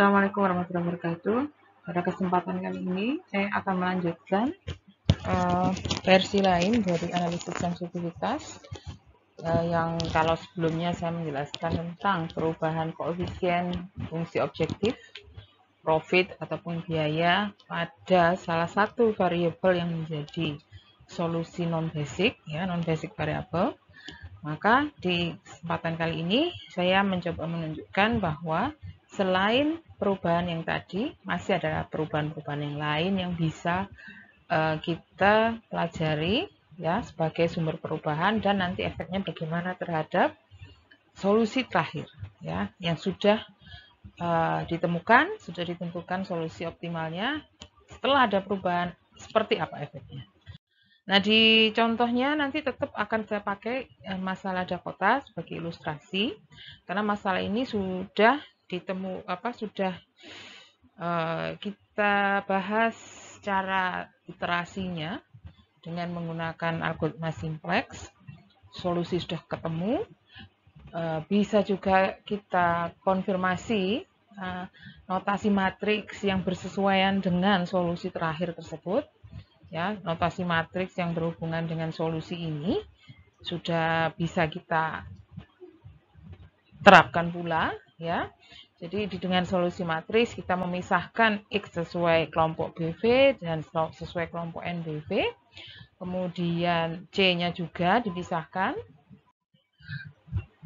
Assalamualaikum warahmatullahi wabarakatuh. Pada kesempatan kali ini, saya akan melanjutkan versi lain dari analisis sensitivitas yang kalau sebelumnya saya menjelaskan tentang perubahan koefisien fungsi objektif, profit ataupun biaya pada salah satu variabel yang menjadi solusi non-basic, ya, non-basic variable. Maka di kesempatan kali ini saya mencoba menunjukkan bahwa selain perubahan yang tadi, masih ada perubahan-perubahan yang lain yang bisa kita pelajari ya sebagai sumber perubahan dan nanti efeknya bagaimana terhadap solusi terakhir ya yang sudah ditemukan, sudah ditentukan solusi optimalnya. Setelah ada perubahan, seperti apa efeknya? Nah, di contohnya nanti tetap akan saya pakai masalah Dakota sebagai ilustrasi, karena masalah ini sudah kita bahas secara iterasinya dengan menggunakan algoritma simplex. Solusi sudah ketemu, bisa juga kita konfirmasi notasi matriks yang bersesuaian dengan solusi terakhir tersebut. Ya, notasi matriks yang berhubungan dengan solusi ini sudah bisa kita terapkan pula ya. Jadi dengan solusi matriks kita memisahkan X sesuai kelompok BV dan sesuai kelompok NBV. Kemudian C-nya juga dipisahkan.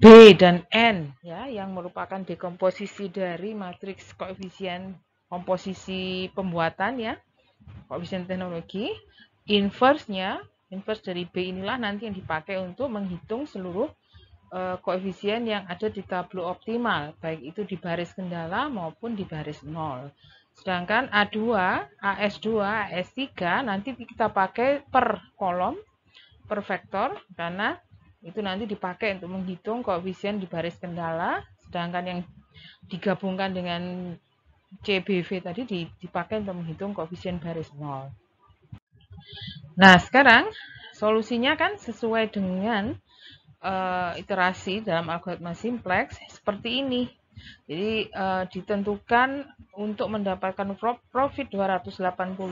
B dan N ya yang merupakan dekomposisi dari matriks koefisien komposisi pembuatan ya. Koefisien teknologi, inverse dari B inilah nanti yang dipakai untuk menghitung seluruh koefisien yang ada di tabel optimal, baik itu di baris kendala maupun di baris 0. Sedangkan A2, AS2, AS3 nanti kita pakai per kolom, per vektor, karena itu nanti dipakai untuk menghitung koefisien di baris kendala, sedangkan yang digabungkan dengan CBV tadi dipakai untuk menghitung koefisien baris 0. Nah, sekarang solusinya kan sesuai dengan iterasi dalam algoritma simplex seperti ini. Jadi ditentukan untuk mendapatkan profit 280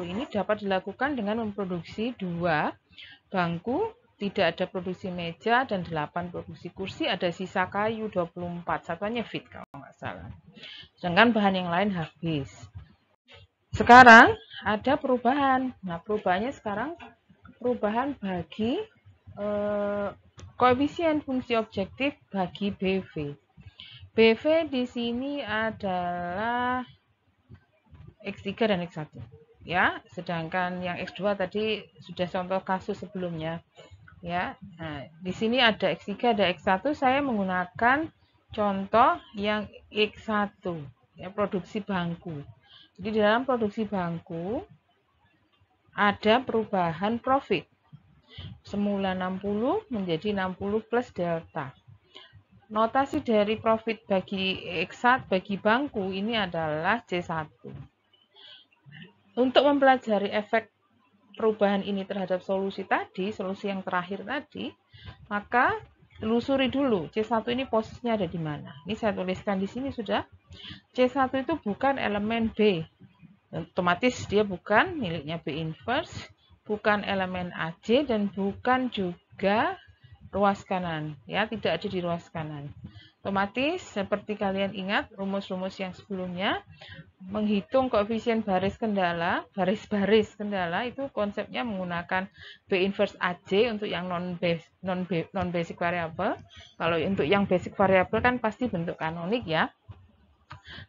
ini dapat dilakukan dengan memproduksi 2 bangku, tidak ada produksi meja, dan 8 produksi kursi, ada sisa kayu 24, satuannya feet kalau nggak salah. Sedangkan bahan yang lain habis. Sekarang ada perubahan. Nah, perubahannya sekarang perubahan bagi koefisien fungsi objektif bagi BV. BV di sini adalah X3 dan X1. Ya, sedangkan yang X2 tadi sudah contoh kasus sebelumnya. Ya. Nah, di sini ada X3, ada X1, saya menggunakan contoh yang X1, ya, produksi bangku. Jadi di dalam produksi bangku ada perubahan profit. Semula 60 menjadi 60 plus delta. Notasi dari profit bagi X1 bagi bangku ini adalah C1. Untuk mempelajari efek perubahan ini terhadap solusi tadi, solusi yang terakhir tadi, maka telusuri dulu C1 ini posisinya ada di mana. Ini saya tuliskan di sini sudah. C1 itu bukan elemen B. Otomatis dia bukan miliknya B inverse, bukan elemen AC, dan bukan juga ruas kanan. Ya, tidak ada di ruas kanan. Otomatis seperti kalian ingat rumus-rumus yang sebelumnya, menghitung koefisien baris kendala, baris-baris kendala itu konsepnya menggunakan B inverse AC untuk yang non-basic variable. Kalau untuk yang basic variable kan pasti bentuk kanonik ya.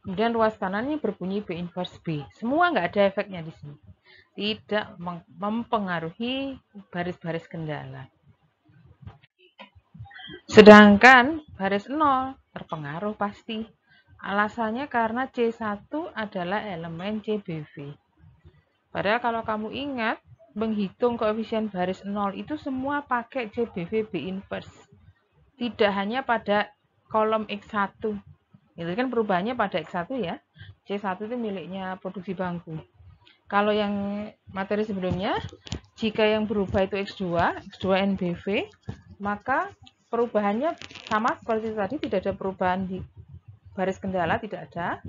Kemudian ruas kanannya berbunyi B inverse B. Semua nggak ada efeknya di sini. Tidak mempengaruhi baris-baris kendala. Sedangkan baris 0 terpengaruh pasti. Alasannya karena C1 adalah elemen CBV. Padahal kalau kamu ingat, menghitung koefisien baris 0 itu semua pakai CBV B inverse. Tidak hanya pada kolom X1. Itu kan perubahannya pada X1 ya. C1 itu miliknya produksi bangku. Kalau yang materi sebelumnya, jika yang berubah itu X2 NBV, maka perubahannya sama seperti tadi, tidak ada perubahan di baris kendala, tidak ada.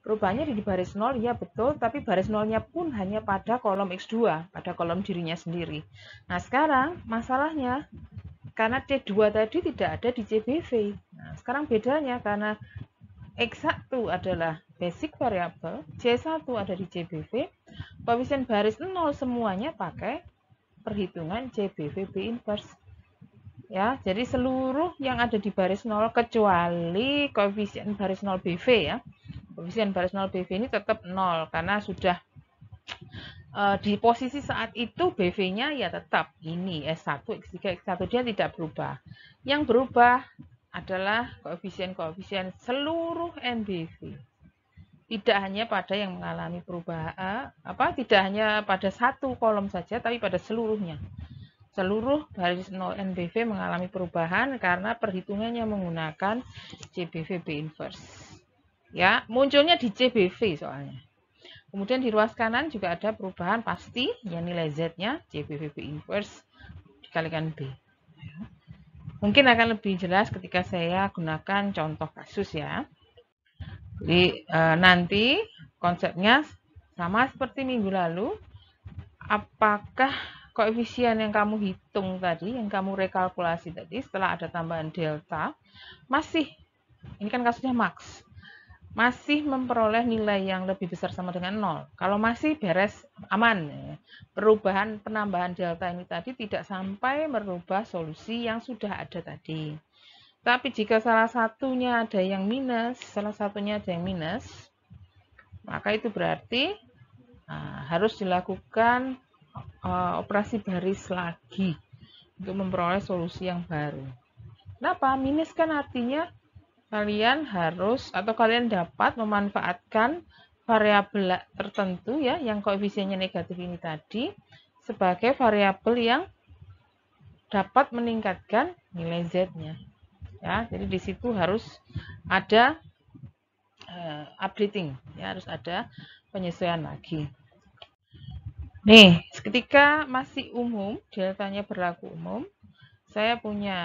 Perubahannya di baris 0, ya betul, tapi baris 0-nya pun hanya pada kolom X2, pada kolom dirinya sendiri. Nah, sekarang masalahnya, karena C2 tadi tidak ada di CBV. Nah, sekarang bedanya, karena X1 adalah basic variable, C1 ada di CBV, koefisien baris 0 semuanya pakai perhitungan CBV B inverse. Ya, jadi seluruh yang ada di baris 0 kecuali koefisien baris 0 BV ya. Koefisien baris 0 BV ini tetap 0 karena sudah di posisi saat itu BV-nya ya tetap ini S1, X3, X1, dia tidak berubah. Yang berubah adalah koefisien-koefisien seluruh NBV. Tidak hanya pada yang mengalami perubahan, tidak hanya pada satu kolom saja, tapi pada seluruhnya. Seluruh baris 0 NBV mengalami perubahan karena perhitungannya menggunakan CBV B inverse. Ya, munculnya di CBV soalnya. Kemudian di ruas kanan juga ada perubahan pasti, ya nilai Z-nya CBV B inverse dikalikan B. Mungkin akan lebih jelas ketika saya gunakan contoh kasus ya. Jadi nanti konsepnya sama seperti minggu lalu. Apakah koefisien yang kamu hitung tadi, yang kamu rekalkulasi tadi setelah ada tambahan delta, masih, ini kan kasusnya max, masih memperoleh nilai yang lebih besar sama dengan 0. Kalau masih beres, aman. Perubahan penambahan delta ini tadi tidak sampai merubah solusi yang sudah ada tadi. Tapi jika salah satunya ada yang minus, maka itu berarti harus dilakukan operasi baris lagi untuk memperoleh solusi yang baru. Kenapa? Minus kan artinya kalian harus atau kalian dapat memanfaatkan variabel tertentu ya yang koefisiennya negatif ini tadi sebagai variabel yang dapat meningkatkan nilai Z-nya. Ya, jadi di situ harus ada updating, ya harus ada penyesuaian lagi. Nih, ketika masih umum, deltanya berlaku umum, saya punya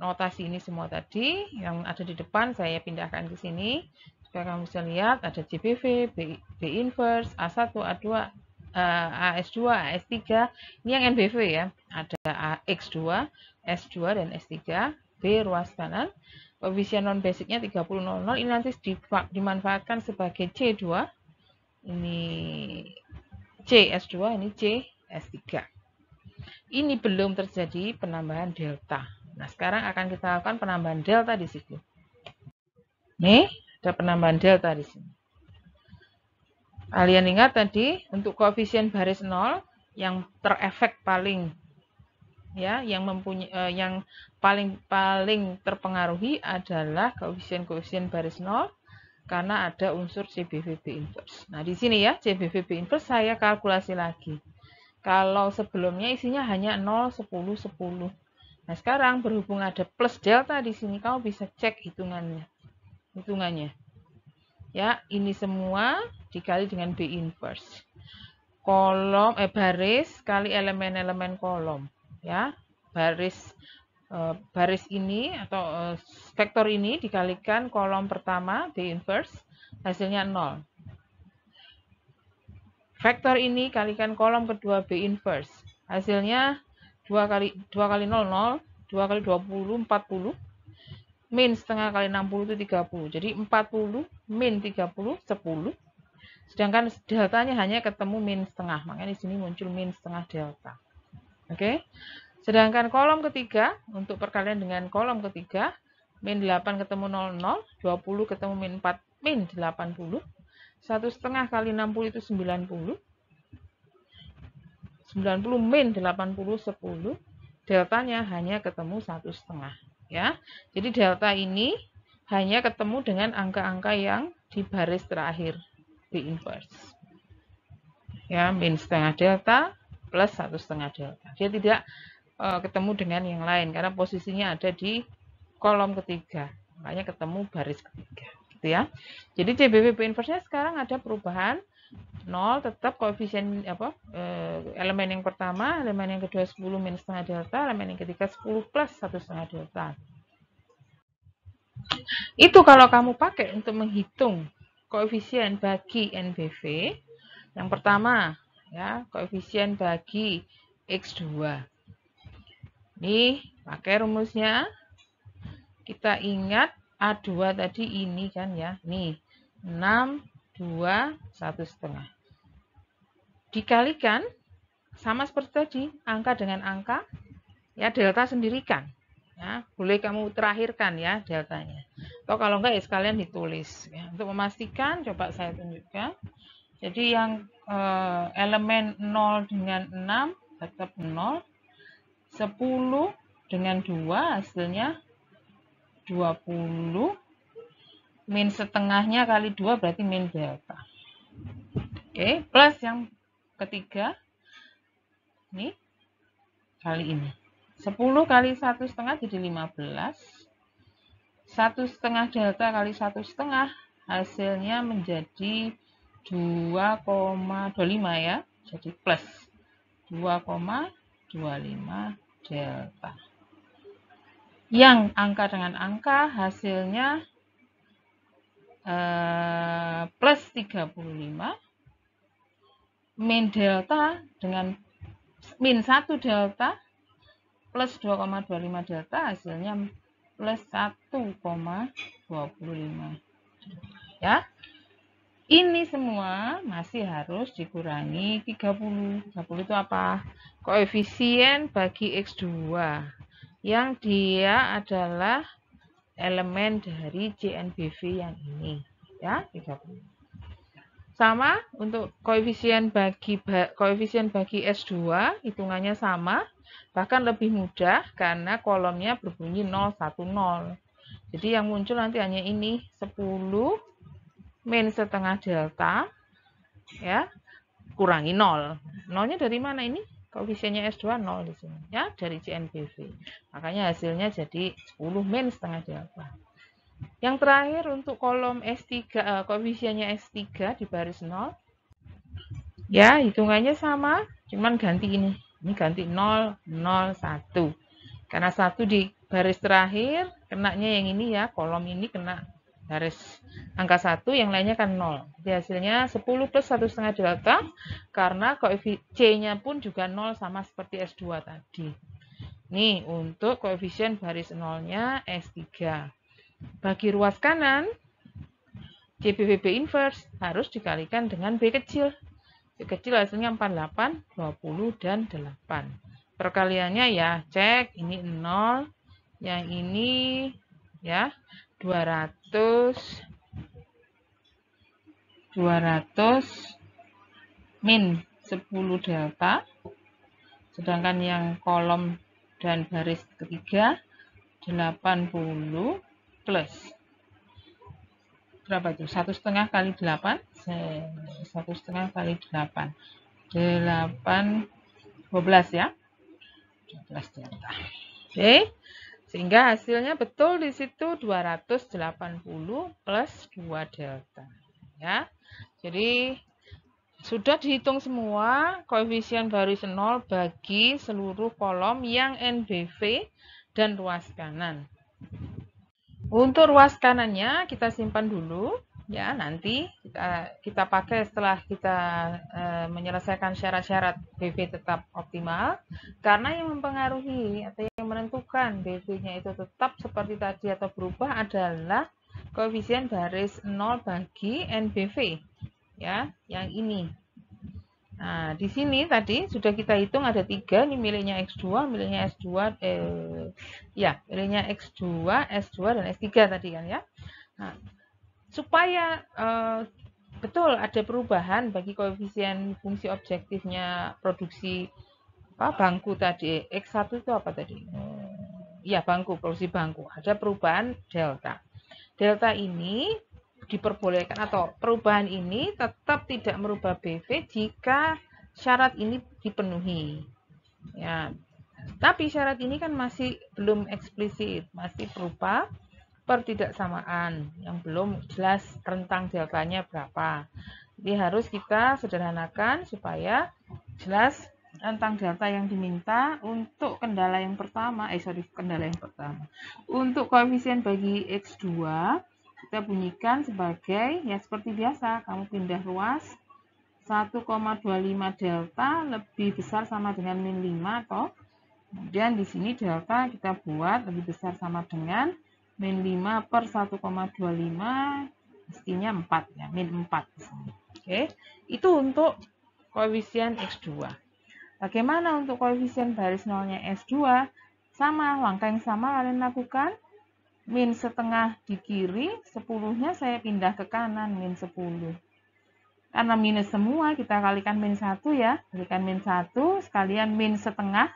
notasi ini semua tadi, yang ada di depan saya pindahkan ke sini, supaya kamu bisa lihat ada CBV, B inverse, A1, A2, AS2, AS3, ini yang NBV ya, ada X2, S2, dan S3, B ruas kanan, koefisien non-basicnya 30,00, ini nanti dimanfaatkan sebagai C2, ini C S2, ini C S3. Ini belum terjadi penambahan delta. Nah, sekarang akan kita lakukan penambahan delta di situ. Nih, ada penambahan delta di sini. Kalian ingat tadi, untuk koefisien baris 0, yang terefek paling, ya, yang paling terpengaruhi adalah koefisien baris 0, karena ada unsur CBV B inverse. Nah, di sini ya, CBV B inverse saya kalkulasi lagi. Kalau sebelumnya isinya hanya 0, 10, 10. Nah, sekarang berhubung ada plus delta di sini, kamu bisa cek hitungannya. Ya, ini semua dikali dengan B inverse. Baris kali elemen-elemen kolom, ya. Baris ini atau vektor ini dikalikan kolom pertama B inverse, hasilnya 0. Vektor ini kalikan kolom kedua B inverse, hasilnya 2 kali 0, 0, 2 kali 20, 40, min setengah kali 60 itu 30, jadi 40 min 30, 10, sedangkan deltanya hanya ketemu min setengah, makanya di sini muncul min setengah delta. Oke. Sedangkan kolom ketiga, untuk perkalian dengan kolom ketiga, min 8 ketemu 0, 0, 20 ketemu min 4, min 80, 1,5 kali 60 itu 90, 90 min 80, 10, deltanya hanya ketemu 1,5. Ya, jadi delta ini hanya ketemu dengan angka-angka yang di baris terakhir, B inverse. Ya, min setengah delta plus 1,5 delta. Dia tidak ketemu dengan yang lain karena posisinya ada di kolom ketiga, makanya ketemu baris ketiga, gitu ya. Jadi CBV B inverse-nya sekarang ada perubahan 0, tetap koefisien elemen yang pertama, elemen yang kedua 10 min setengah delta, elemen yang ketiga 10 plus 1,5 delta. Itu kalau kamu pakai untuk menghitung koefisien bagi NBV. Yang pertama, ya, koefisien bagi X2. Nih, pakai rumusnya. Kita ingat A2 tadi ini kan ya. Nih, 6, 2, 1,5. Dikalikan, sama seperti tadi, angka dengan angka, ya delta sendirikan. Ya, boleh kamu terakhirkan ya deltanya. Atau kalau enggak ya sekalian ditulis. Ya. Untuk memastikan, coba saya tunjukkan. Jadi yang elemen 0 dengan 6 tetap 0. 10 dengan 2 hasilnya 20. Min setengahnya kali 2 berarti min delta. Oke, plus yang ketiga. Ini kali ini. 10 kali 1,5 jadi 15. 1,5 delta kali 1,5 hasilnya menjadi 2,25 ya. Jadi plus 2,25 delta. Yang angka dengan angka hasilnya plus 35. Min delta dengan min 1 delta plus 2,25 delta hasilnya plus 1,25. Ya. Ini semua masih harus dikurangi 30. 30 itu apa? Koefisien bagi X2. Yang dia adalah elemen dari JNBV yang ini. Ya, 30. Sama untuk koefisien bagi S2, hitungannya sama. Bahkan lebih mudah karena kolomnya berbunyi 0, 1, 0. Jadi yang muncul nanti hanya ini, 10 min setengah delta, ya, kurangi 0. 0-nya dari mana ini? Koefisiennya S2 0 di sini, ya, dari JNBV. Makanya hasilnya jadi 10 min setengah delta. Yang terakhir untuk kolom S3, koefisiennya S3 di baris 0. Ya, hitungannya sama, cuman ganti ini. Ini ganti 0, 0, 1. Karena 1 di baris terakhir, kenanya yang ini ya, kolom ini kena garis angka 1, yang lainnya kan 0. Jadi hasilnya 10 plus 1,5 delta, karena C-nya pun juga 0 sama seperti S2 tadi. Nih, untuk koefisien baris 0-nya S3. Bagi ruas kanan, CBVB inverse harus dikalikan dengan B kecil. B kecil hasilnya 48, 20, dan 8. Perkaliannya ya, cek, ini 0, yang ini ya 200 min 10 delta, sedangkan yang kolom dan baris ketiga 80 plus berapa itu? 1,5 kali 8, 1,5 kali 8, 12 ya, 12 delta. Oke. Sehingga hasilnya betul di situ 280 plus 2 delta. Ya. Jadi sudah dihitung semua koefisien baris 0 bagi seluruh kolom yang NBV dan ruas kanan. Untuk ruas kanannya kita simpan dulu. Ya, nanti kita pakai setelah kita menyelesaikan syarat-syarat BV tetap optimal. Karena yang mempengaruhi atau yang menentukan BV-nya itu tetap seperti tadi atau berubah adalah koefisien baris 0 bagi NBV. Ya, yang ini. Nah, di sini tadi sudah kita hitung ada 3, ini miliknya X2, miliknya S2, miliknya X2, S2, dan S3 tadi kan ya. Nah, supaya betul ada perubahan bagi koefisien fungsi objektifnya produksi bangku tadi. X1 itu apa tadi? Ya, bangku, produksi bangku. Ada perubahan delta. Delta ini diperbolehkan atau perubahan ini tetap tidak merubah BV jika syarat ini dipenuhi. Ya, tapi syarat ini kan masih belum eksplisit, masih berupa pertidaksamaan yang belum jelas rentang deltanya berapa. Jadi harus kita sederhanakan supaya jelas rentang delta yang diminta untuk kendala yang pertama. Untuk koefisien bagi X2 kita bunyikan sebagai, ya seperti biasa, kamu pindah ruas, 1,25 delta lebih besar sama dengan min 5, toh. Kemudian di sini delta kita buat lebih besar sama dengan min 5 per 1,25, mestinya 4 ya, min 4 di sini. Oke, itu untuk koefisien X2. Bagaimana untuk koefisien baris nolnya S2? Sama, langkah yang sama kalian lakukan. Min setengah di kiri, 10-nya saya pindah ke kanan, min 10. Karena minus semua, kita kalikan min 1 ya. Kalikan min 1, sekalian min setengah.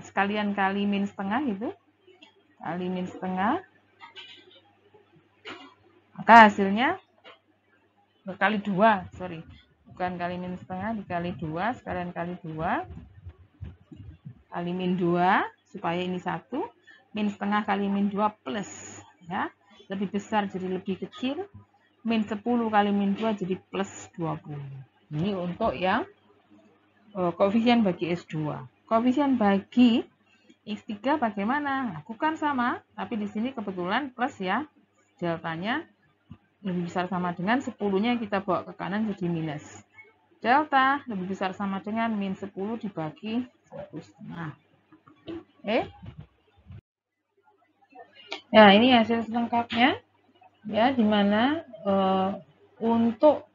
Sekalian kali min setengah itu. Kali min setengah. Maka hasilnya kali 2, sorry. Bukan kali min setengah, dikali 2, sekalian kali 2. Kali min 2, supaya ini 1. Min setengah kali min 2 plus, ya, lebih besar jadi lebih kecil, min 10 kali min 2 jadi plus 20. Ini untuk yang koefisien bagi S2. Koefisien bagi X3 bagaimana? Lakukan sama, tapi di sini kebetulan plus ya, deltanya lebih besar sama dengan 10-nya kita bawa ke kanan jadi minus. Delta lebih besar sama dengan min 10 dibagi 1,5. Oke. Nah, ini hasil selengkapnya, ya, dimana untuk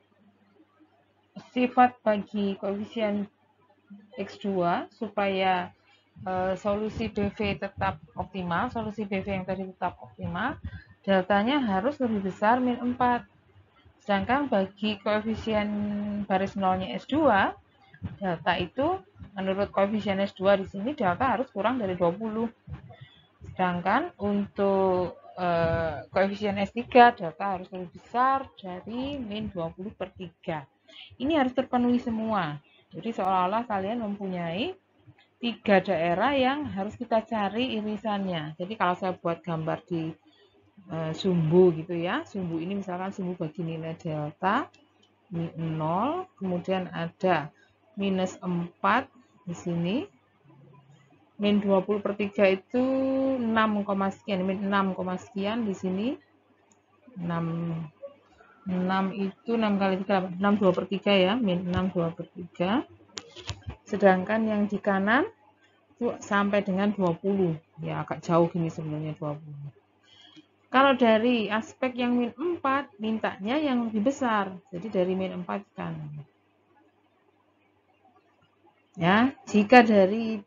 sifat bagi koefisien X2 supaya solusi BV tetap optimal, solusi BV yang tadi tetap optimal, deltanya harus lebih besar min 4. Sedangkan bagi koefisien baris nolnya S2, delta itu menurut koefisien S2 di sini delta harus kurang dari 20. Sedangkan untuk koefisien S3 delta harus lebih besar dari min 20/3. Ini harus terpenuhi semua. Jadi seolah-olah kalian mempunyai 3 daerah yang harus kita cari irisannya. Jadi kalau saya buat gambar di sumbu gitu ya. Sumbu ini misalkan sumbu bagi nilai delta 0, kemudian ada minus 4 di sini. Min 20/3 itu 6, sekian, min 6, sekian di sini. 6 itu 6 kali 3, 6 2/3 ya, min 6 2/3. Sedangkan yang di kanan itu sampai dengan 20. Ya agak jauh gini sebenarnya 20. Kalau dari aspek yang min 4, mintanya yang lebih besar. Jadi dari min 4 ke kanan. Ya, jika dari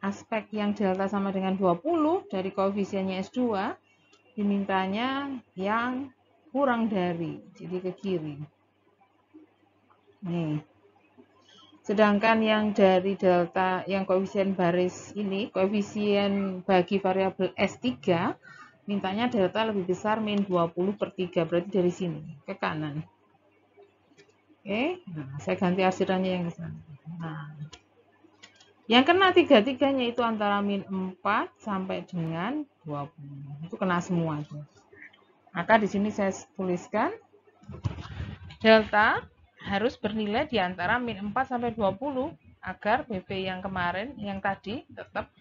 aspek yang delta sama dengan 20 dari koefisiennya S2, dimintanya yang kurang dari, jadi ke kiri. Nih. Sedangkan yang dari delta, yang koefisien baris ini, koefisien bagi variabel S3, mintanya delta lebih besar min 20/3, berarti dari sini, ke kanan. Oke, nah, saya ganti arsirannya yang ke sana. Nah, yang kena tiga-tiganya itu antara min 4 sampai dengan 20. Itu kena semua itu. Maka di sini saya tuliskan delta harus bernilai di antara min 4 sampai 20 agar BV yang kemarin, yang tadi tetap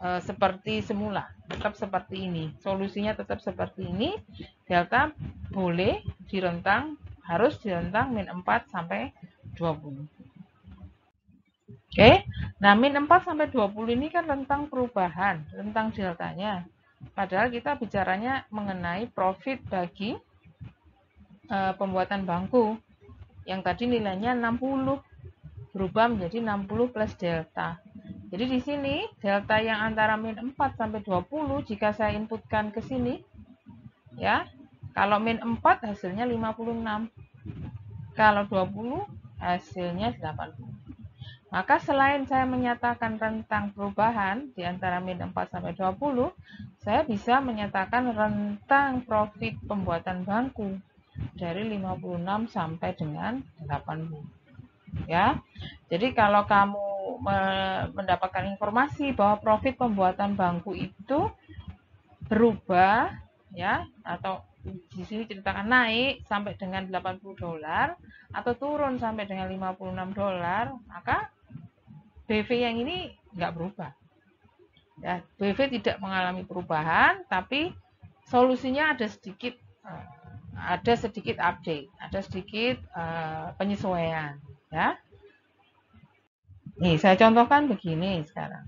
seperti semula, tetap seperti ini. Solusinya tetap seperti ini. Delta boleh harus di rentang min 4 sampai 20. Oke, nah min 4 sampai 20 ini kan rentang perubahan, rentang deltanya. Padahal kita bicaranya mengenai profit bagi pembuatan bangku. Yang tadi nilainya 60, berubah menjadi 60 plus delta. Jadi di sini delta yang antara min 4 sampai 20 jika saya inputkan ke sini, ya, kalau min 4 hasilnya 56, kalau 20 hasilnya 80. Maka selain saya menyatakan rentang perubahan di antara min 4 sampai 20, saya bisa menyatakan rentang profit pembuatan bangku dari 56 sampai dengan 80. Ya. Jadi kalau kamu mendapatkan informasi bahwa profit pembuatan bangku itu berubah ya, atau di sini ceritakan naik sampai dengan $80 atau turun sampai dengan $56, maka BV yang ini nggak berubah. Ya, BV tidak mengalami perubahan, tapi solusinya ada sedikit ada sedikit update, ada sedikit penyesuaian, ya. Nih, saya contohkan begini sekarang.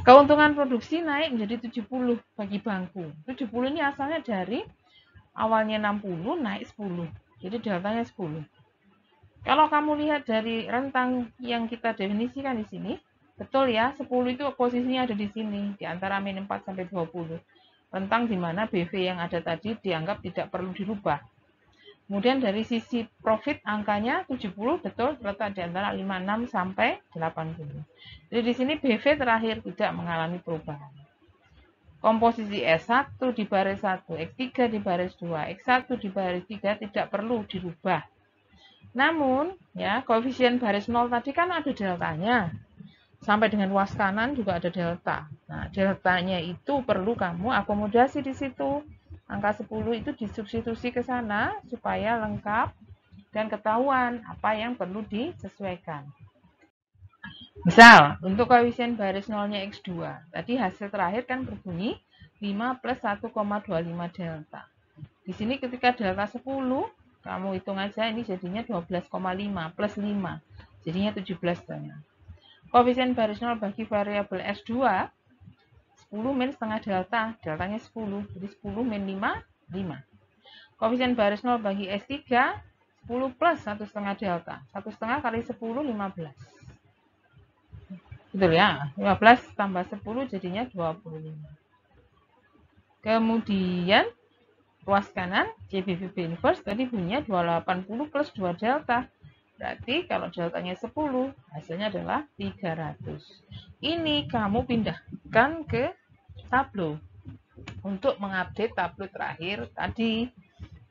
Keuntungan produksi naik menjadi 70 bagi bangku. 70 ini asalnya dari awalnya 60 naik 10. Jadi deltanya 10. Kalau kamu lihat dari rentang yang kita definisikan di sini, betul ya, 10 itu posisinya ada di sini, di antara min 4 sampai 20. Rentang di mana BV yang ada tadi dianggap tidak perlu dirubah. Kemudian dari sisi profit angkanya 70 betul terletak di antara 56 sampai 80. Jadi di sini BV terakhir tidak mengalami perubahan. Komposisi S1 di baris 1, X3 di baris 2, X1 di baris 3 tidak perlu dirubah. Namun, ya, koefisien baris 0 tadi kan ada deltanya. Sampai dengan ruas kanan juga ada delta. Nah, deltanya itu perlu kamu akomodasi di situ. Angka 10 itu disubstitusi ke sana supaya lengkap dan ketahuan apa yang perlu disesuaikan. Misal, untuk koefisien baris 0-nya X2, tadi hasil terakhir kan berbunyi 5 plus 1,25 delta. Di sini ketika delta 10, kamu hitung aja ini jadinya 12,5 plus 5, jadinya 17,5. Koefisien baris 0 bagi variabel S2, 10 min setengah delta, deltanya 10, jadi 10 min 5, 5. Koefisien baris 0 bagi S3, 10 plus 1,5 delta, 1,5 kali 10, 15. Betul ya, 15 tambah 10 jadinya 25. Kemudian, ruas kanan, JBVB inverse tadi bunyinya 280 plus 2 delta. Berarti kalau deltanya 10, hasilnya adalah 300. Ini kamu pindahkan ke tableau untuk mengupdate tableau terakhir tadi,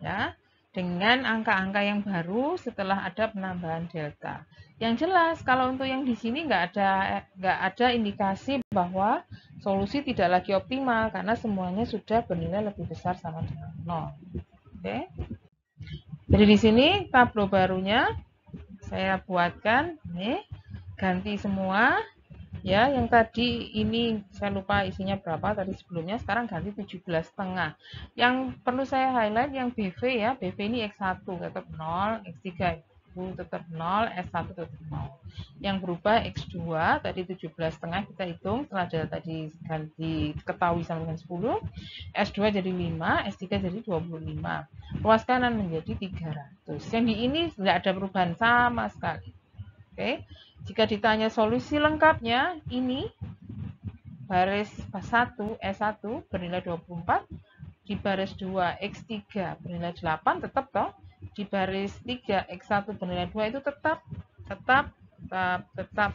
ya, dengan angka-angka yang baru setelah ada penambahan delta. Yang jelas kalau untuk yang di sini nggak ada indikasi bahwa solusi tidak lagi optimal karena semuanya sudah bernilai lebih besar sama dengan 0. Oke. Jadi di sini tableau barunya saya buatkan, ini ganti semua ya, yang tadi ini saya lupa isinya berapa tadi sebelumnya, sekarang ganti 17,5. Yang perlu saya highlight yang BV ya, BV ini X1 tetap 0, X3 itu tetap 0, S1 tetap 0. Yang berubah X2 tadi 17,5 kita hitung setelah delta tadi ganti ketahui sama dengan 10, S2 jadi 5, S3 jadi 25. Ruas kanan menjadi 300. Yang di ini tidak ada perubahan sama sekali. Oke. Jika ditanya solusi lengkapnya, ini baris 1 S1 bernilai 24, di baris 2 X3 bernilai 8 tetap toh, di baris 3 X1 bernilai 2 itu tetap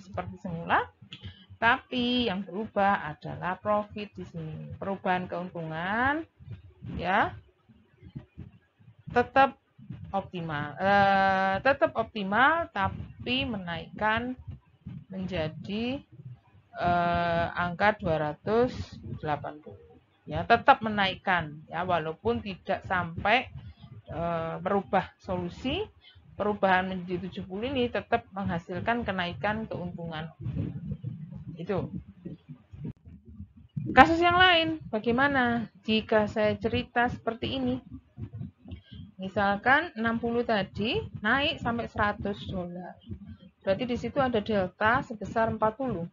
seperti semula. Tapi yang berubah adalah profit di sini. Perubahan keuntungan ya tetap optimal, tapi menaikkan menjadi angka 280 ya, tetap menaikkan ya, walaupun tidak sampai merubah solusi. Perubahan menjadi 70 ini tetap menghasilkan kenaikan keuntungan. Itu kasus yang lain bagaimana jika saya cerita seperti ini. Misalkan 60 tadi naik sampai $100. Berarti di situ ada delta sebesar 40.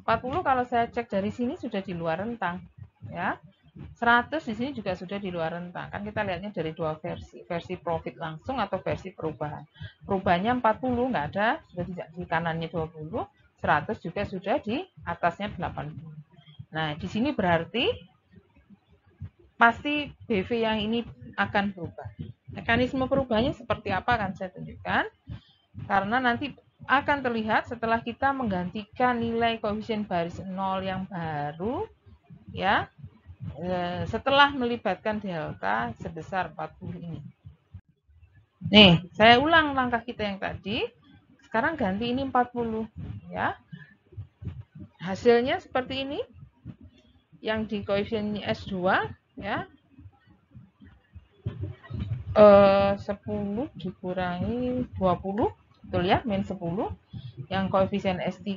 40 kalau saya cek dari sini sudah di luar rentang, ya. 100 di sini juga sudah di luar rentang. Kan kita lihatnya dari dua versi profit langsung atau versi perubahan. Perubahannya 40 nggak ada, sudah di kanannya 20, 100 juga sudah di atasnya 80. Nah, di sini berarti pasti BV yang ini akan berubah. Mekanisme perubahannya seperti apa akan saya tunjukkan. Karena nanti akan terlihat setelah kita menggantikan nilai koefisien baris 0 yang baru, ya, setelah melibatkan delta sebesar 40 ini. Nih, saya ulang langkah kita yang tadi. Sekarang ganti ini 40, ya. Hasilnya seperti ini. Yang di koefisien S2, ya. 10 dikurangi 20, betul ya, min 10. Yang koefisien S3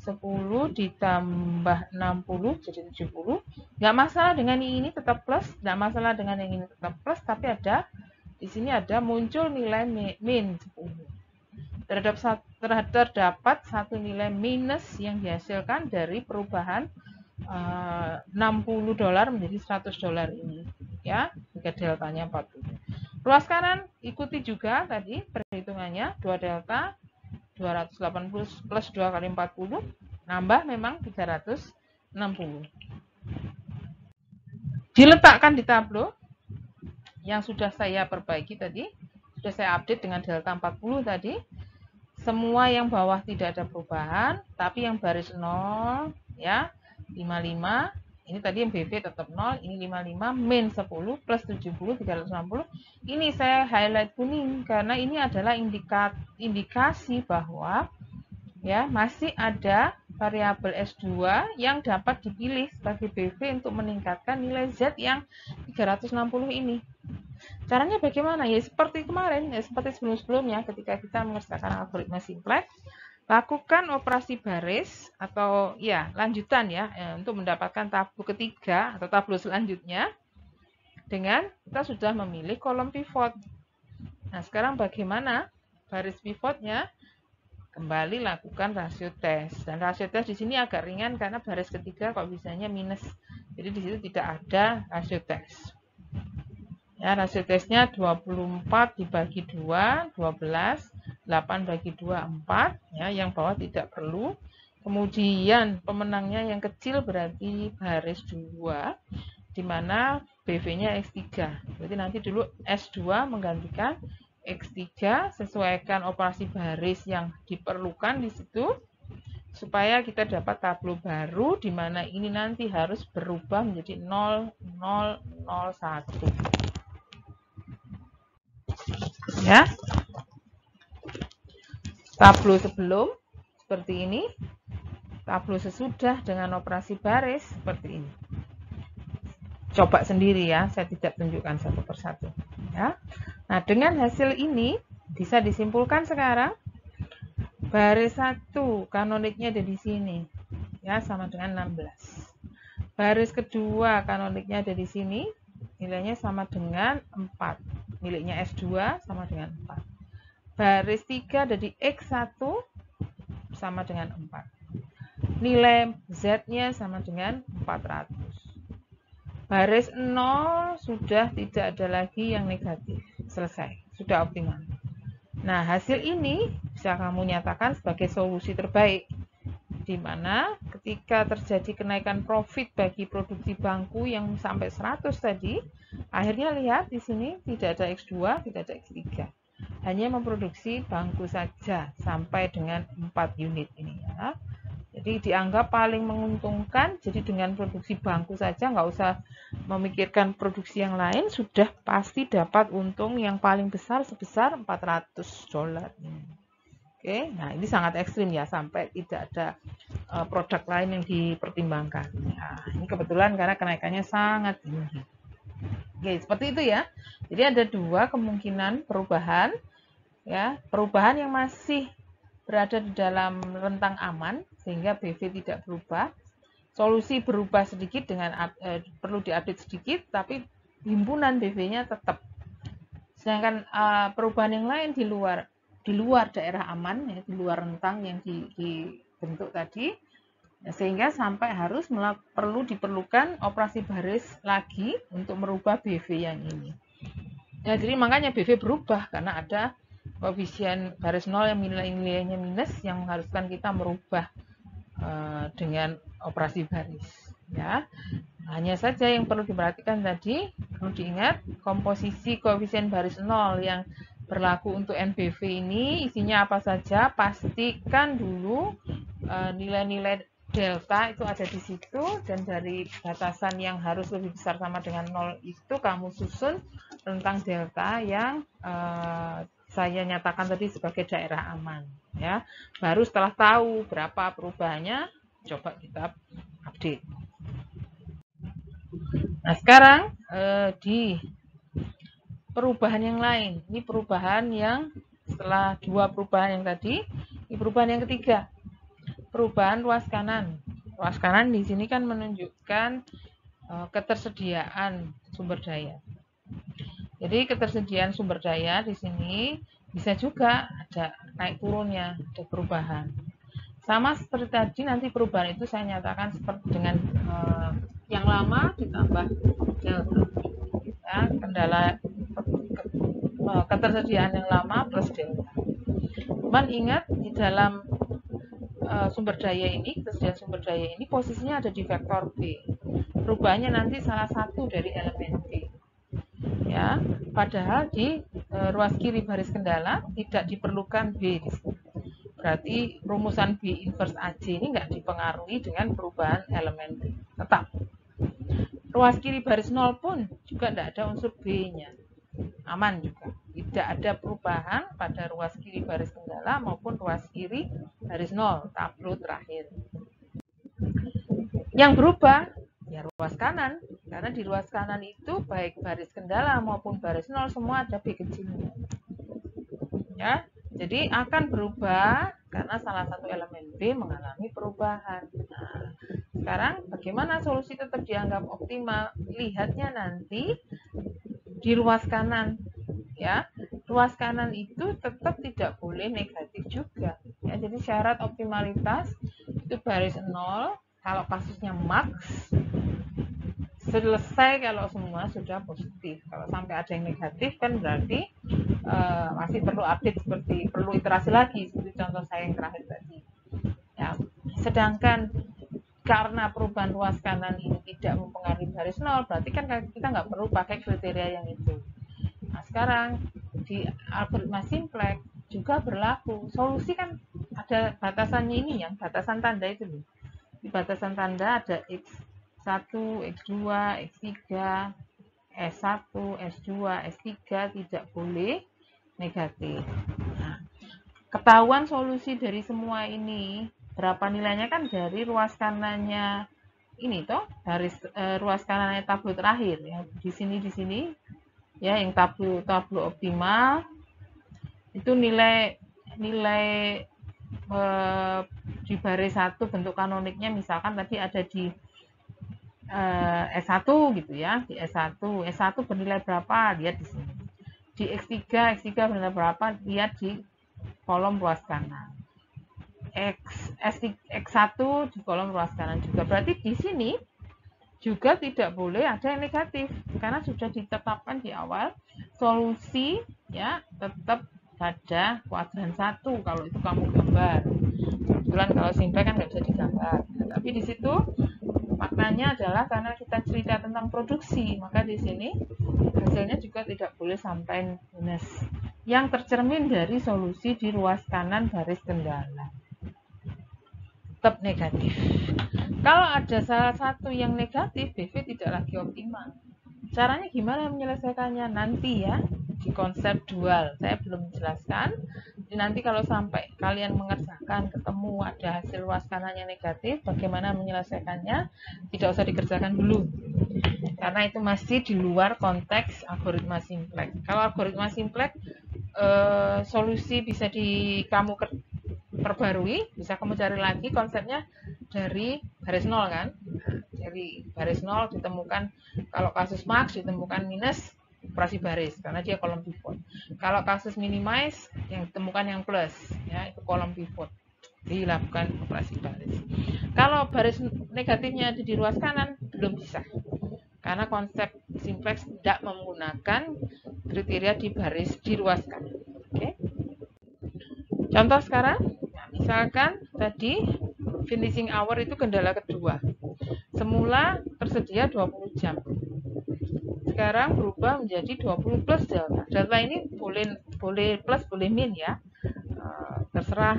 10 ditambah 60 jadi 70. Nggak masalah dengan yang ini tetap plus, nggak masalah dengan yang ini tetap plus, tapi di sini ada muncul nilai min 10. Terdapat satu nilai minus yang dihasilkan dari perubahan $60 menjadi $100 ini, ya, jika deltanya 40. Ruas kanan ikuti juga tadi perhitungannya, 2 delta 280 plus 2 kali 40 nambah memang 360. Diletakkan di tablo yang sudah saya perbaiki tadi, sudah saya update dengan delta 40 tadi. Semua yang bawah tidak ada perubahan, tapi yang baris 0 ya 55, ini tadi yang BV tetap 0, ini 55 min 10 plus 70 360. Ini saya highlight kuning karena ini adalah indikasi bahwa ya masih ada variabel S2 yang dapat dipilih sebagai BV untuk meningkatkan nilai Z yang 360 ini. Caranya bagaimana? Ya seperti kemarin, ya seperti sebelum-sebelumnya ketika kita mengerjakan algoritma simplex, lakukan operasi baris atau ya lanjutan ya untuk mendapatkan tabel ketiga atau tabel selanjutnya dengan kita sudah memilih kolom pivot. Nah, sekarang bagaimana baris pivotnya? Kembali lakukan rasio tes. Dan rasio tes di sini agak ringan karena baris ketiga kok bisanya minus. Jadi di situ tidak ada rasio tes. Ya, rasio tesnya 24 dibagi 2, 12, 8 bagi 2, 4. Ya, yang bawah tidak perlu. Kemudian pemenangnya yang kecil berarti baris 2, di mana BV-nya X3. Berarti nanti dulu S2 menggantikan X3, sesuaikan operasi baris yang diperlukan di situ, supaya kita dapat tabel baru, di mana ini nanti harus berubah menjadi 0001. Ya, tabel sebelum seperti ini, tabel sesudah dengan operasi baris seperti ini. Coba sendiri ya, saya tidak tunjukkan satu persatu. Ya, nah dengan hasil ini bisa disimpulkan sekarang baris 1 kanoniknya ada di sini, ya sama dengan 16. Baris kedua kanoniknya ada di sini, nilainya sama dengan 4. Miliknya S2 sama dengan 4. Baris 3 ada di X1 sama dengan 4. Nilai Z-nya sama dengan 400. Baris 0 sudah tidak ada lagi yang negatif. Selesai, sudah optimal. Nah, hasil ini bisa kamu nyatakan sebagai solusi terbaik, di mana ketika terjadi kenaikan profit bagi produksi bangku yang sampai 100 tadi, akhirnya lihat di sini tidak ada X2, tidak ada X3. Hanya memproduksi bangku saja sampai dengan 4 unit ini ya. Jadi dianggap paling menguntungkan, jadi dengan produksi bangku saja nggak usah memikirkan produksi yang lain, sudah pasti dapat untung yang paling besar sebesar $400 ini. Oke, nah ini sangat ekstrim ya, sampai tidak ada produk lain yang dipertimbangkan. Nah, ini kebetulan karena kenaikannya sangat tinggi. Oke, seperti itu ya. Jadi ada dua kemungkinan perubahan, ya, perubahan yang masih berada di dalam rentang aman sehingga BV tidak berubah. Solusi berubah sedikit dengan perlu diupdate sedikit, tapi himpunan BV-nya tetap. Sedangkan perubahan yang lain di luar daerah aman, ya, di luar rentang yang dibentuk tadi, ya, sehingga sampai harus diperlukan operasi baris lagi untuk merubah BV yang ini. Ya, jadi makanya BV berubah karena ada koefisien baris 0 yang nilainya minus yang mengharuskan kita merubah dengan operasi baris. Ya, hanya saja yang perlu diperhatikan tadi, perlu diingat komposisi koefisien baris 0 yang berlaku untuk NBV ini isinya apa saja. Pastikan dulu nilai-nilai delta itu ada di situ, dan dari batasan yang harus lebih besar sama dengan 0 itu kamu susun rentang delta yang saya nyatakan tadi sebagai daerah aman, ya. Baru setelah tahu berapa perubahannya, coba kita update. Nah, sekarang di perubahan yang lain, ini perubahan yang setelah dua perubahan yang tadi, ini perubahan yang ketiga. perubahan ruas kanan. Ruas kanan di sini kan menunjukkan ketersediaan sumber daya. Jadi ketersediaan sumber daya di sini bisa juga ada naik turunnya, ada perubahan. Sama seperti tadi, nanti perubahan itu saya nyatakan seperti dengan yang lama ditambah delta. Ya, kendala ketersediaan yang lama plus delta. Cuman ingat di dalam sumber daya ini, ketersediaan sumber daya ini posisinya ada di vektor B. Perubahannya nanti salah satu dari elemen B. Ya, padahal di ruas kiri baris kendala tidak diperlukan B di sini. Berarti rumusan B inverse AC ini nggak dipengaruhi dengan perubahan elemen B. Tetap. Ruas kiri baris 0 pun juga tidak ada unsur B-nya. Aman juga. Tidak ada perubahan pada ruas kiri baris kendala maupun ruas kiri baris 0, tablo terakhir. Yang berubah ya ruas kanan, karena di ruas kanan itu baik baris kendala maupun baris 0 semua ada B kecilnya. Ya, jadi akan berubah karena salah satu elemen B mengalami perubahan. Nah, sekarang bagaimana solusi tetap dianggap optimal? Lihatnya nanti di ruas kanan. Ya, ruas kanan itu tetap tidak boleh negatif juga. Ya, jadi syarat optimalitas itu baris 0 kalau kasusnya max, selesai kalau semua sudah positif. Kalau sampai ada yang negatif kan berarti masih perlu update, seperti perlu iterasi lagi seperti contoh saya yang terakhir tadi. Ya, sedangkan karena perubahan ruas kanan ini tidak mempengaruhi baris 0, berarti kan kita nggak perlu pakai kriteria yang itu. Nah, sekarang di algoritma simplex juga berlaku. Solusi kan ada batasannya ini, yang batasan tanda itu loh. Di batasan tanda ada X1, X2, X3, S1, S2, S3 tidak boleh negatif. Nah, ketahuan solusi dari semua ini berapa nilainya kan dari ruas kanannya ini toh, dari ruas kanannya tablo terakhir yang di sini ya, yang tablo optimal itu nilai di baris 1 bentuk kanoniknya misalkan tadi ada di S1 gitu ya, di S1 bernilai berapa, lihat di sini. Di X3 bernilai berapa, lihat di kolom ruas kanan. X1 di kolom ruas kanan juga. Berarti di sini juga tidak boleh ada yang negatif karena sudah ditetapkan di awal solusi ya tetap pada kuadran 1 kalau itu kamu gambar. Kebetulan kalau simpel kan nggak bisa digambar. Nah, tapi di situ maknanya adalah karena kita cerita tentang produksi, maka di sini hasilnya juga tidak boleh sampai minus. Yang tercermin dari solusi di ruas kanan baris kendala. Tetap negatif. Kalau ada salah satu yang negatif, BV tidak lagi optimal. Caranya gimana menyelesaikannya? Nanti ya, di konsep dual. Saya belum menjelaskan. Jadi nanti kalau sampai kalian mengerjakan, ketemu ada hasil ruas kanannya negatif, bagaimana menyelesaikannya, tidak usah dikerjakan dulu. Karena itu masih di luar konteks algoritma simplex. Kalau algoritma simplex, solusi bisa kamu perbarui, bisa kamu cari lagi konsepnya dari baris 0 kan. Dari baris 0 ditemukan, kalau kasus max ditemukan minus, operasi baris karena dia kolom pivot. Kalau kasus minimize yang ditemukan yang plus, ya itu kolom pivot, dilakukan operasi baris. Kalau baris negatifnya ada di ruas kanan belum bisa, karena konsep simplex tidak menggunakan kriteria di ruas kanan. Oke. Contoh sekarang, misalkan tadi finishing hour itu kendala kedua. Semula tersedia 20 jam. Sekarang berubah menjadi 20 plus delta. Delta ini boleh plus, boleh min ya. Terserah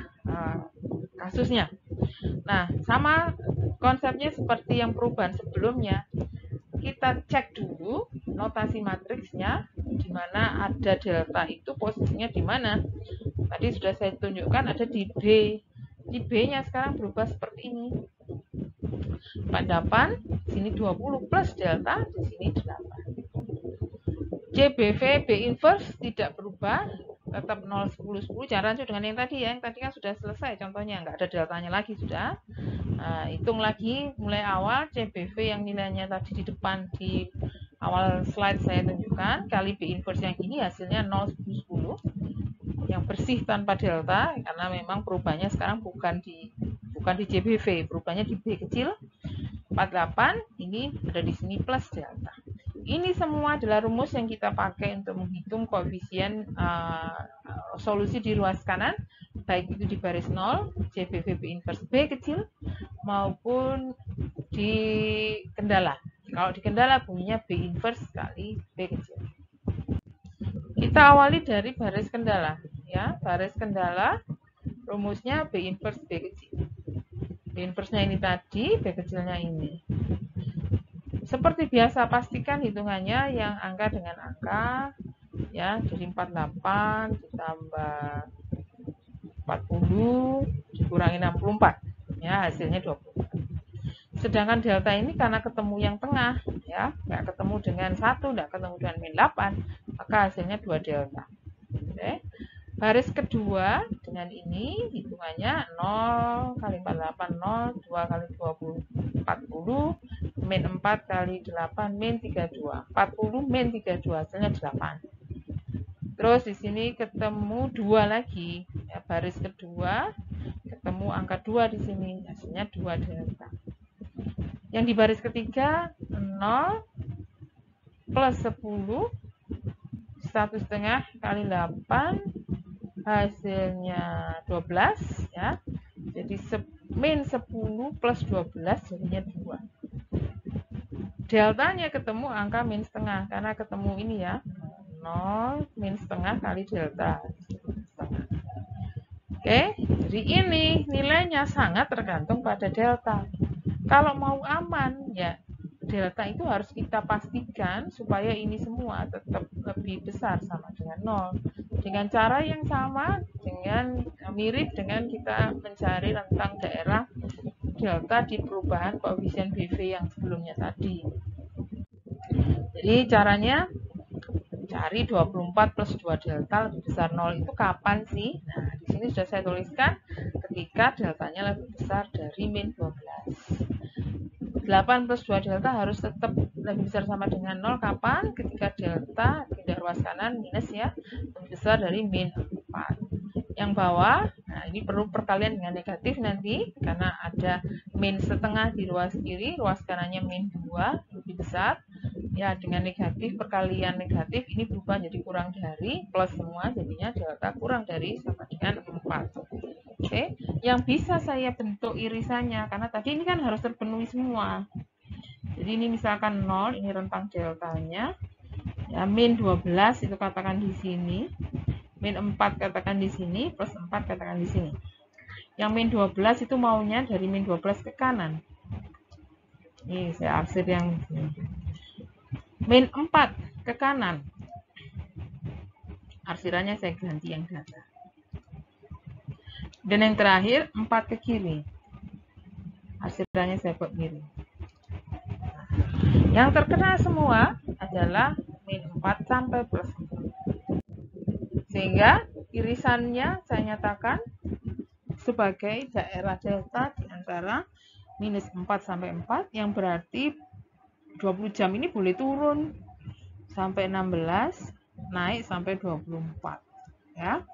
kasusnya. Nah, sama konsepnya seperti yang perubahan sebelumnya. Kita cek dulu notasi matriksnya, di mana ada delta itu posisinya di mana. Tadi sudah saya tunjukkan ada di B. Di B-nya sekarang berubah seperti ini. 48, sini 20 plus delta, di sini 8. CBV B inverse tidak berubah, tetap 0, 10, 10. Jangan rancu dengan yang tadi ya. Yang tadi kan sudah selesai contohnya, nggak ada deltanya lagi sudah. Nah, hitung lagi mulai awal CBV yang nilainya tadi di depan di awal slide saya tunjukkan kali B inverse yang ini hasilnya 0, 10, 10 yang bersih tanpa delta karena memang perubahannya sekarang bukan di CBV, perubahannya di B kecil 48, ini ada di sini plus delta. Ini semua adalah rumus yang kita pakai untuk menghitung koefisien solusi di ruas kanan, baik itu di baris 0, CBV B inverse B kecil, maupun di kendala. Kalau di kendala bunyinya B inverse kali B kecil. Kita awali dari baris kendala. Ya, baris kendala rumusnya B inverse B kecil. B inverse-nya ini tadi, B kecilnya ini. Seperti biasa pastikan hitungannya yang angka dengan angka ya, jadi 48 ditambah 40 dikurangi 64 ya, hasilnya 20. Sedangkan delta ini karena ketemu yang tengah ya, nggak ketemu dengan 1, nggak ketemu dengan min 8, maka hasilnya 2 delta. Oke. Baris kedua dengan ini hitungannya 0 kali 48 0, 2 kali 20 40, min 4 kali 8 min 32. 40 min 32 hasilnya 8. Terus di sini ketemu 2 lagi. Ya, baris kedua ketemu angka 2 di sini, hasilnya 2 delta. Yang di baris ketiga 0 plus 10 1,5 kali 8 hasilnya 12 ya. Jadi min 10 plus 12 jadinya 2. Deltanya ketemu angka min setengah karena ketemu ini ya. 0 min setengah kali delta. Oke, jadi ini nilainya sangat tergantung pada delta. Kalau mau aman ya delta itu harus kita pastikan supaya ini semua tetap lebih besar sama dengan 0. Dengan cara yang sama, dengan mirip dengan kita mencari rentang daerah delta di perubahan koefisien BV yang sebelumnya tadi. Jadi caranya cari 24 plus 2 delta lebih besar 0 itu kapan sih? Nah, di sini sudah saya tuliskan ketika deltanya lebih besar dari min 12. 8 plus 2 delta harus tetap lebih besar sama dengan 0 kapan? Ketika delta pindah ruas kanan minus ya, lebih besar dari min 4. Yang bawah, nah ini perlu perkalian dengan negatif nanti karena ada min setengah di ruas kiri, ruas kanannya min 2 lebih besar. Ya, dengan negatif, perkalian negatif ini berubah jadi kurang dari, plus semua jadinya delta kurang dari sama dengan 4. Oke, yang bisa saya bentuk irisannya karena tadi ini kan harus terpenuhi semua. Jadi ini misalkan 0, ini rentang deltanya. Ya, min 12 itu katakan di sini. Min 4 katakan di sini, plus 4 katakan di sini. Yang min 12 itu maunya dari min 12 ke kanan. Ini saya arsir yang min 4 ke kanan. Arsirannya saya ganti yang data. Dan yang terakhir 4 ke kiri. Arsirannya saya buat miring. Yang terkena semua adalah min 4 sampai plus 4. Sehingga irisannya saya nyatakan sebagai daerah delta di antara minus 4 sampai 4 yang berarti 20 jam ini boleh turun sampai 16, naik sampai 24 ya.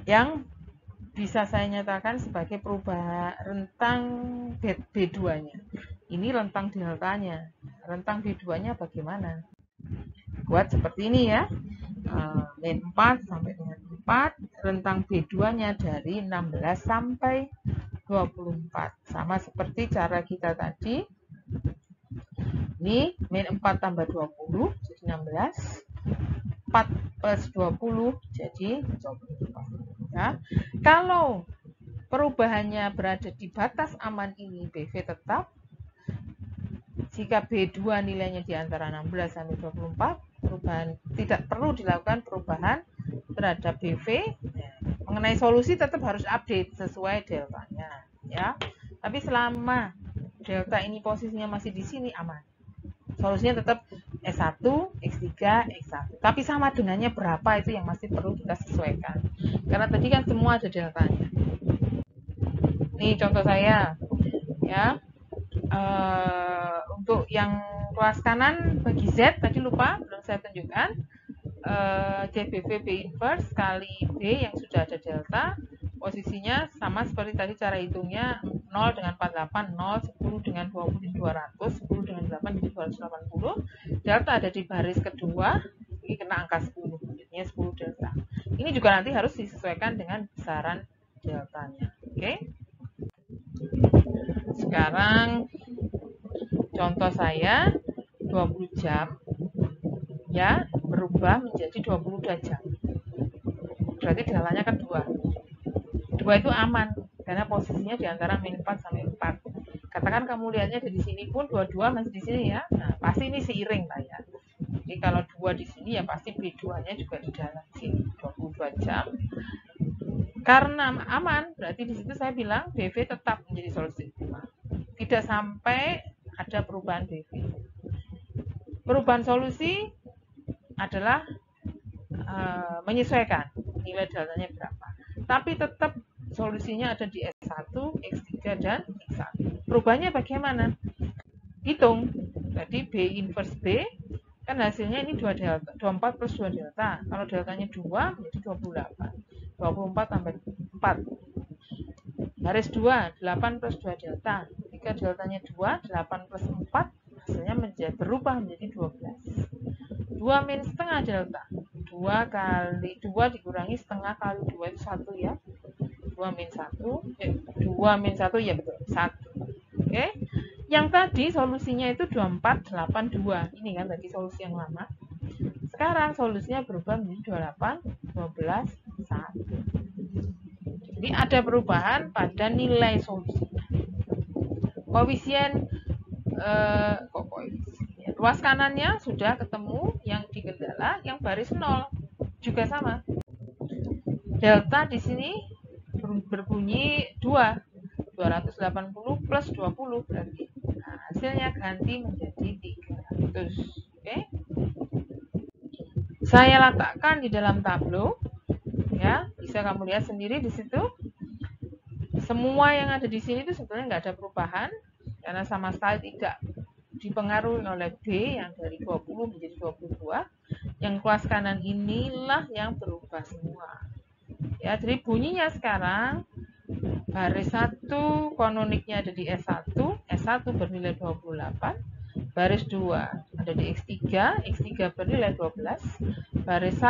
Yang bisa saya nyatakan sebagai perubahan rentang B2-nya. Ini rentang deltanya. Rentang B2-nya bagaimana? Buat seperti ini ya. Min 4 sampai dengan 4, rentang B2-nya dari 16 sampai 24. Sama seperti cara kita tadi. Ini min 4 tambah 20 jadi 16. 4 plus 20 jadi 24. Ya. Kalau perubahannya berada di batas aman ini BV tetap. Jika B2 nilainya di antara 16 sampai 24, perubahan tidak perlu dilakukan perubahan terhadap BV. Mengenai solusi tetap harus update sesuai deltanya, ya. Tapi selama delta ini posisinya masih di sini aman. Solusinya tetap S1, X3, X1. Tapi sama dengannya berapa itu yang masih perlu kita sesuaikan. Karena tadi kan semua ada deltanya. Nih contoh saya, ya. Untuk yang ruas kanan bagi Z tadi lupa belum saya tunjukkan. CBV B inverse kali B yang sudah ada delta, posisinya sama seperti tadi cara hitungnya 0 dengan 48, 0, 10 dengan 20 jadi 200, 10 dengan 8 jadi 280. Delta ada di baris kedua, ini kena angka 10, jadinya 10 delta. Ini juga nanti harus disesuaikan dengan besaran deltanya. Oke. Sekarang contoh saya 20 jam ya berubah menjadi 22 jam. Berarti deltanya kan 2. 2 itu aman karena posisinya di antara min 4 sampai 4. Katakan kamu lihatnya dari sini pun 22 masih di sini ya. Nah, pasti ini seiring Pak ya. Jadi kalau 2 di sini ya pasti B2-nya juga di dalam sini 22 jam. Karena aman, berarti di situ saya bilang BV tetap menjadi solusi optimal. Tidak sampai ada perubahan BV. Perubahan solusi adalah menyesuaikan nilai deltanya berapa. Tapi tetap solusinya ada di S1, X3, dan X1. Perubahannya bagaimana? Hitung. Tadi B inverse B, kan hasilnya ini 2 delta, 24 plus 2 delta. Kalau deltanya 2, menjadi 28. 24 tambah 4. Baris 2, 8 plus 2 delta. Jika deltanya 2, 8 plus 4, hasilnya berubah menjadi 12. 2 min setengah delta. 2 kali 2 dikurangi setengah kali 2 itu 1 ya. 2 min 1, 2 min 1 ya betul, 1. Oke. Yang tadi solusinya itu 2482. Ini kan tadi solusi yang lama. Sekarang solusinya berubah menjadi 28, 12, 1. Jadi ada perubahan pada nilai solusinya. Koefisien ruas kanannya sudah ketemu, yang di kendala yang baris 0 juga sama. Delta di sini berbunyi 2, 280 plus 20 berarti. Nah, hasilnya ganti menjadi 300. Oke. Saya letakkan di dalam tableau. Ya, bisa kamu lihat sendiri di situ. Semua yang ada di sini itu sebetulnya nggak ada perubahan karena sama sekali tidak dipengaruhi oleh B yang dari 20 menjadi 22. Yang kelas kanan inilah yang berubah semua. Ya, jadi bunyinya sekarang baris 1 kanoniknya ada di S1, S1 bernilai 28, baris 2 ada di X3, X3 bernilai 12, baris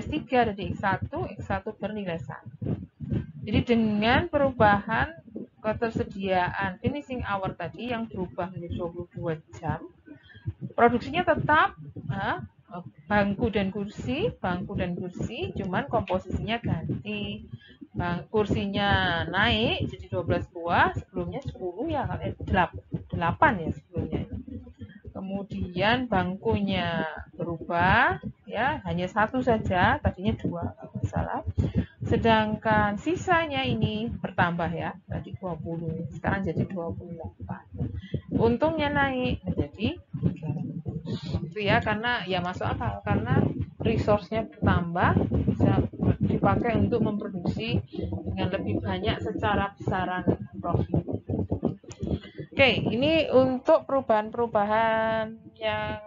3 ada di X1, X1 bernilai 1. Jadi dengan perubahan ketersediaan finishing hour tadi yang berubah menjadi 22 jam, produksinya tetap bangku dan kursi, cuman komposisinya ganti. Kursinya naik jadi 12 buah, sebelumnya 10 ya, 8 ya sebelumnya. Kemudian bangkunya berubah ya, hanya 1 saja, tadinya 2 kalau salah. Sedangkan sisanya ini bertambah ya, tadi 20, sekarang jadi 28. Untungnya naik menjadi 300. Itu ya, karena ya masuk akal, karena resource-nya bertambah, bisa dipakai untuk memproduksi dengan lebih banyak secara besaran profit. Oke, ini untuk perubahan-perubahan yang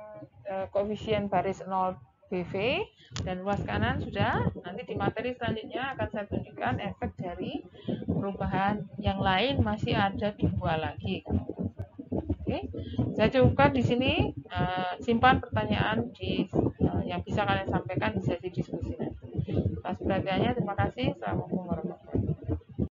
koefisien baris 0 BV dan luas kanan sudah. Nanti di materi selanjutnya akan saya tunjukkan efek dari perubahan yang lain, masih ada 2 lagi. Oke, saya cukupkan di sini. Simpan pertanyaan yang bisa kalian sampaikan di sesi diskusi nanti. Atas perhatiannya, terima kasih. Assalamualaikum warahmatullahi wabarakatuh.